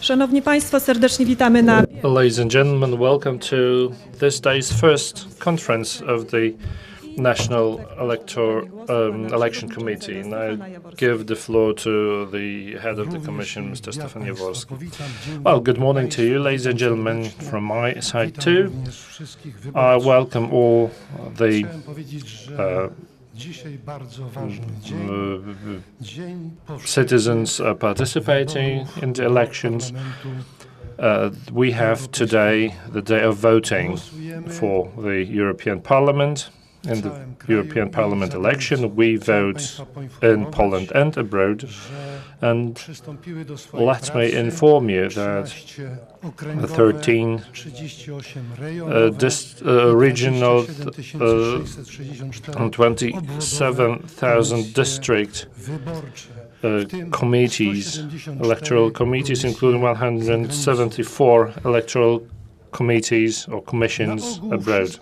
Szanowni Państwo, serdecznie witamy na... Ladies and gentlemen, welcome to this day's first conference of the National Election Committee. And I give the floor to the head of the Commission, Mr. Stefan Jaworski. Well, good morning to you, ladies and gentlemen, from my side too. I welcome all the citizens participating in the elections. We have today the day of voting for the European Parliament. In the European Parliament election, we vote in Poland and abroad. And let me inform you that 13 regional 27,000 district committees, electoral committees, including 174 electoral committees or commissions abroad.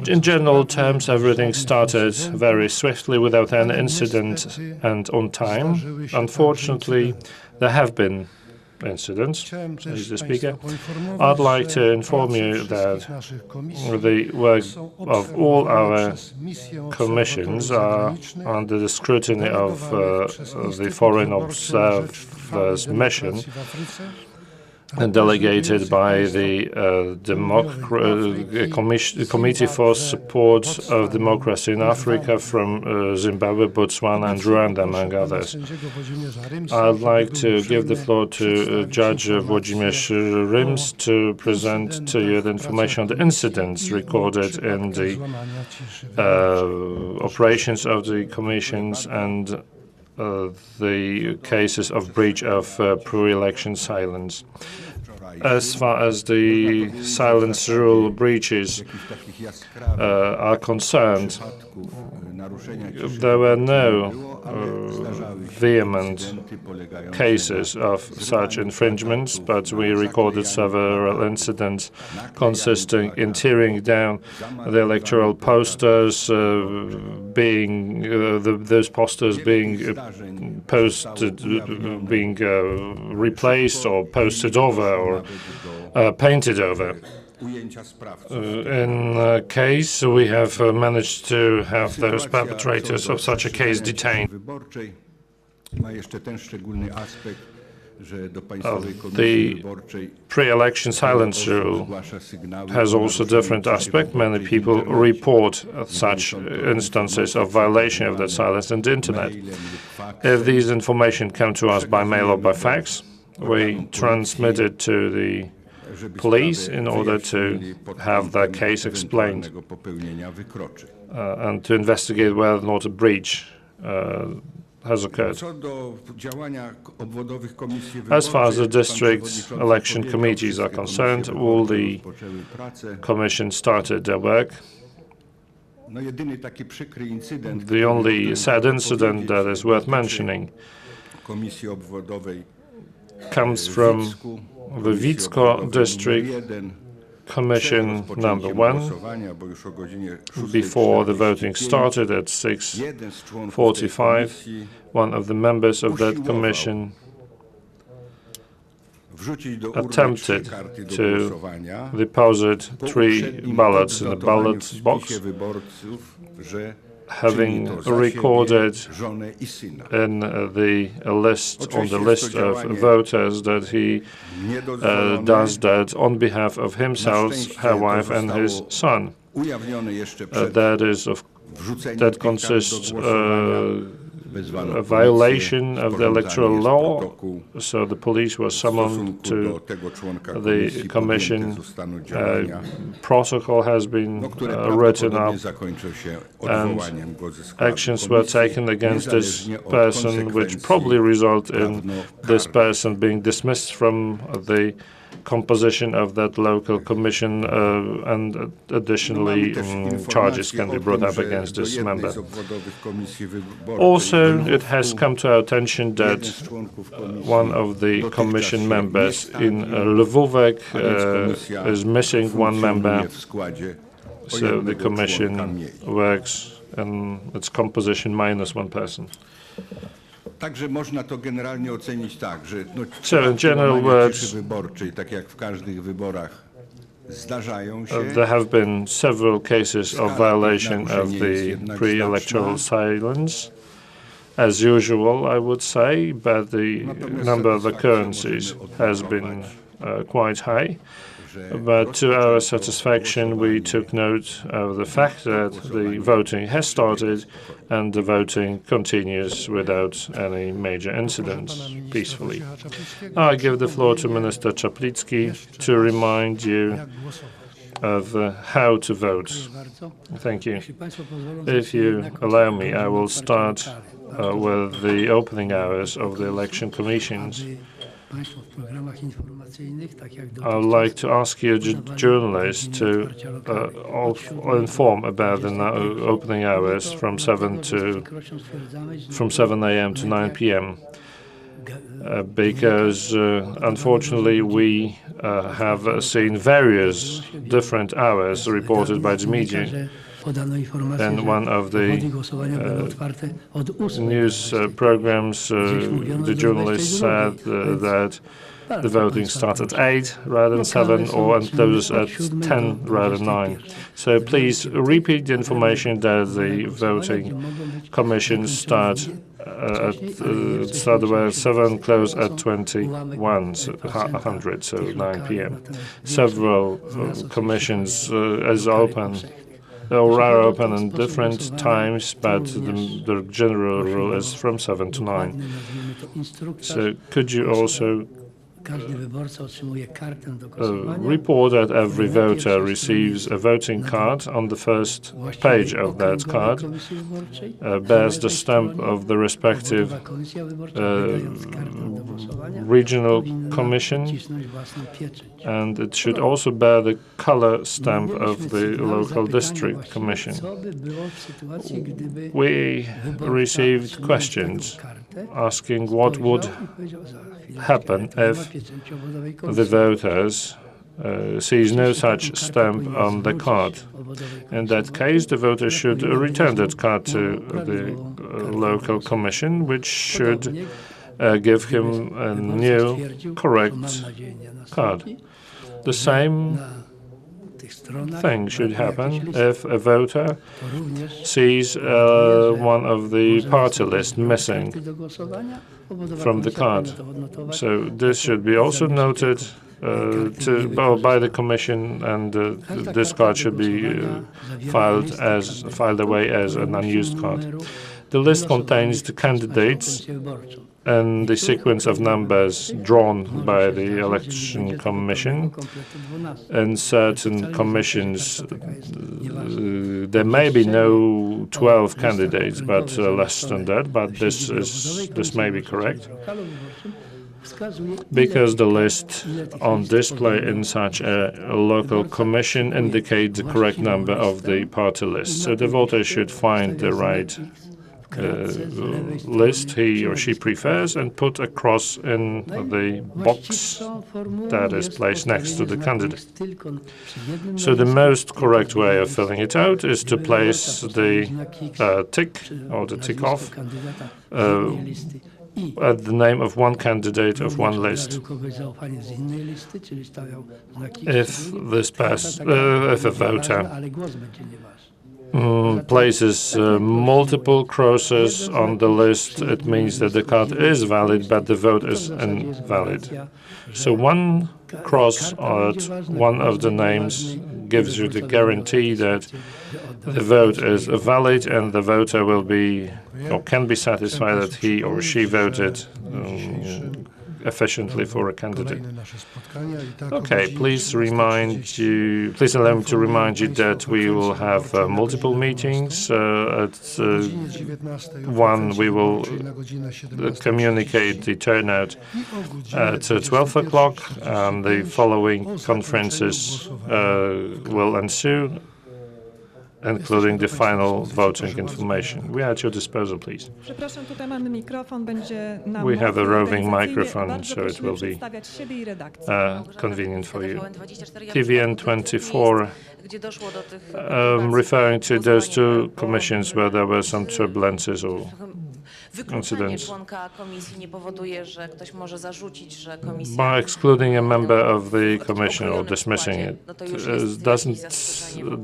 In general terms, everything started very swiftly without any incident and on time. Unfortunately, there have been incidents, says the speaker. I'd like to inform you that the work of all our commissions are under the scrutiny of the Foreign Observers Mission, and delegated by the Committee for Support of Democracy in Africa from Zimbabwe, Botswana and Rwanda, among others. I'd like to give the floor to Judge Włodzimierz Rims to present to you the information on the incidents recorded in the operations of the commissions and the cases of breach of pre-election silence. As far as the silence rule breaches are concerned, there were no vehement cases of such infringements, but we recorded several incidents consisting in tearing down the electoral posters, those posters being replaced or posted over or painted over. In case we have managed to have those perpetrators of such a case detained. The pre-election silence rule has also a different aspect. Many people report such instances of violation of that silence on the internet. If these information come to us by mail or by fax, we transmit it to the police in order to have the case explained and to investigate whether or not a breach has occurred. As far as the district election committees are concerned, all the commissions started their work. The only sad incident that is worth mentioning comes from the Wicko District Commission number 1. Before the voting started at 6:45, one of the members of that commission attempted to deposit 3 ballots in the ballot box, having recorded in the list of voters that he does that on behalf of himself, her wife, and his son. That consists a violation of the electoral law, so the police was summoned to the commission. Protocol has been written up, and actions were taken against this person, which probably result in this person being dismissed from the composition of that local commission, and additionally charges can be brought up against this member. Also, it has come to our attention that one of the commission members in Lwówek is missing one member, so the commission works in its composition minus one person. Także można to generalnie ocenić tak, że So in general words, wyborczej, tak jak w każdych wyborach, zdarzają się. there have been several cases of violation of the pre-electoral silence, as usual, I would say, but the number of occurrences has been quite high. But to our satisfaction, we took note of the fact that the voting has started and the voting continues without any major incidents peacefully. I give the floor to Minister Czaplicki to remind you of how to vote. Thank you. If you allow me, I will start with the opening hours of the election commissions. I would like to ask you, journalists, to inform about the opening hours from 7 a.m. to 9 p.m. Because unfortunately we have seen various different hours reported by the media. And one of the news programs, the journalist said that the voting starts at 8 rather than 7, or and closes at 10 rather than 9. So please repeat the information that the voting commissions start at 7, close at 2100, so 9 p.m. Several commissions is open. Or are open in different times, but the general rule is from 7 to 9. So could you also report that every voter receives a voting card? On the first page of that card bears the stamp of the respective regional commission, and it should also bear the color stamp of the local district commission. We received questions asking what would happen if the voters sees no such stamp on the card. In that case, the voter should return that card to the local commission, which should give him a new, correct card. The same thing should happen if a voter sees one of the party list missing from the card. So this should be also noted by the commission, and this card should be filed away as an unused card. The list contains the candidates and the sequence of numbers drawn by the election commission. In certain commissions, there may be no 12 candidates, but less than that. But this may be correct, because the list on display in such a local commission indicates the correct number of the party list. So the voter should find the right list he or she prefers and put a cross in the box that is placed next to the candidate. So the most correct way of filling it out is to place the tick or the tick off at the name of one candidate of one list. If a voter places multiple crosses on the list, it means that the card is valid, but the vote is invalid. So one cross at one of the names gives you the guarantee that the vote is valid, and the voter will be or can be satisfied that he or she voted efficiently for a candidate. Okay, please allow me to remind you that we will have multiple meetings. At 1, we will communicate the turnout at 12 o'clock, and the following conferences will ensue, including the final voting information. We are at your disposal, please. We have a roving microphone, so it will be convenient for you. TVN 24, referring to those two commissions where there were some turbulences or wykluczenie incidents. członka komisji nie powoduje, że ktoś może zarzucić, że komisja By excluding a member of the commission or dismissing it, doesn't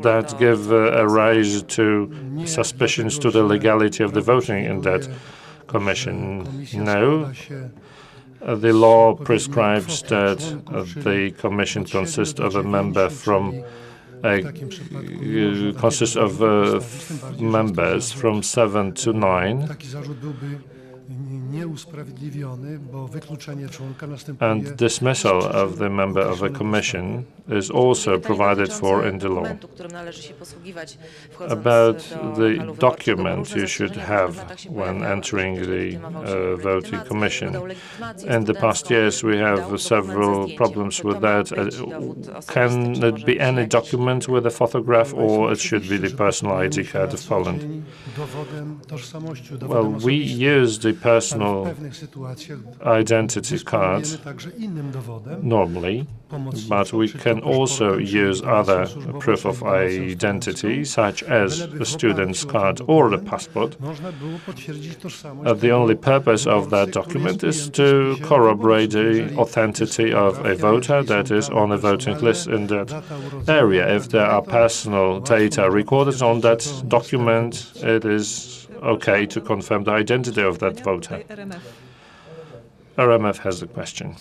that give a rise to suspicions to the legality of the voting in that commission? No. The law prescribes that the commission consists of a member consists of members from 7 to 9. And dismissal of the member of a commission is also provided for in the law. About the document you should have when entering the voting commission. In the past years, we have several problems with that. Can it be any document with a photograph, or it should be the personal ID card of Poland? Well, we use the personal identity card normally, but we can also use other proof of identity, such as a student's card or a passport. The only purpose of that document is to corroborate the authenticity of a voter that is on a voting list in that area. If there are personal data recorded on that document, it is okay to confirm the identity of that voter. RMF has a question.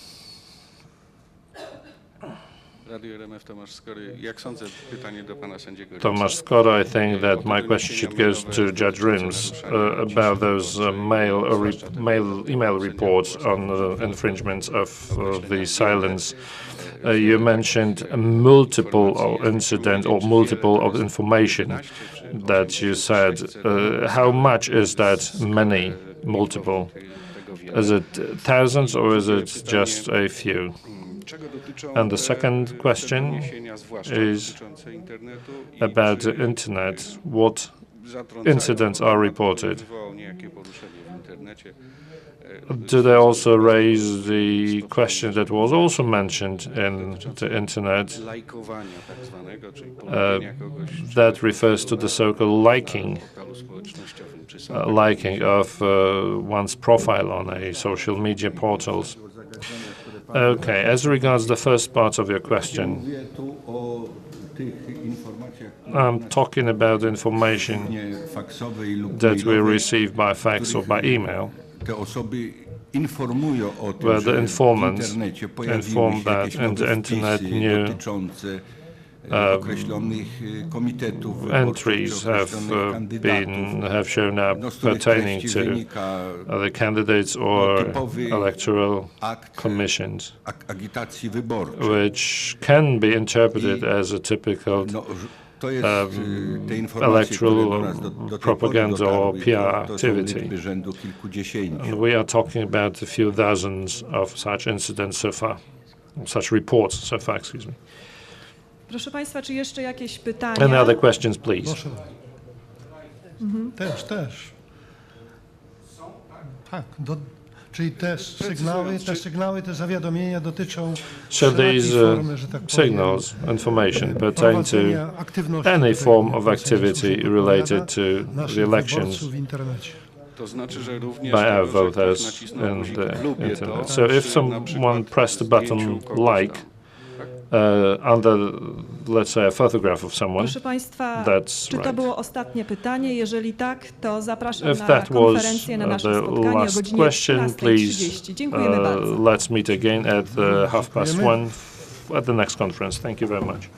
Tomasz Skora, I think that my question should go to Judge Rims about those email reports on infringements of the silence. You mentioned multiple incident or multiple of information that you said. How much is that many, multiple? Is it thousands or is it just a few? And the second question is about the internet. What incidents are reported? Do they also raise the question that was also mentioned in the internet that refers to the so-called liking of one's profile on a social media portals? Okay, as regards the first part of your question, I'm talking about information that we receive by fax or by email, where the informants inform that in the internet new entries have shown up pertaining to the candidates or electoral commissions, which can be interpreted as a typical electoral propaganda or PR activity. And we are talking about a few dozens of such incidents so far, such reports so far, excuse me. Proszę Państwa, czy jeszcze jakieś pytania? Any other questions, please? Też. Tak, czyli te sygnały, te zawiadomienia dotyczą So these formy, że tak powiem, signals, information pertain to any form of activity related to the elections by our voters in the internet. So if someone pressed the button like under, let's say, a photograph of someone, Proszę Państwa, that's czy to right. było ostatnie pytanie? Jeżeli tak, to zapraszam If na that was konferencję, na nasze the spotkanie o last godzinie question, 15:30. please Dziękujemy bardzo. let's meet again at 1:30 at the next conference. Thank you very much.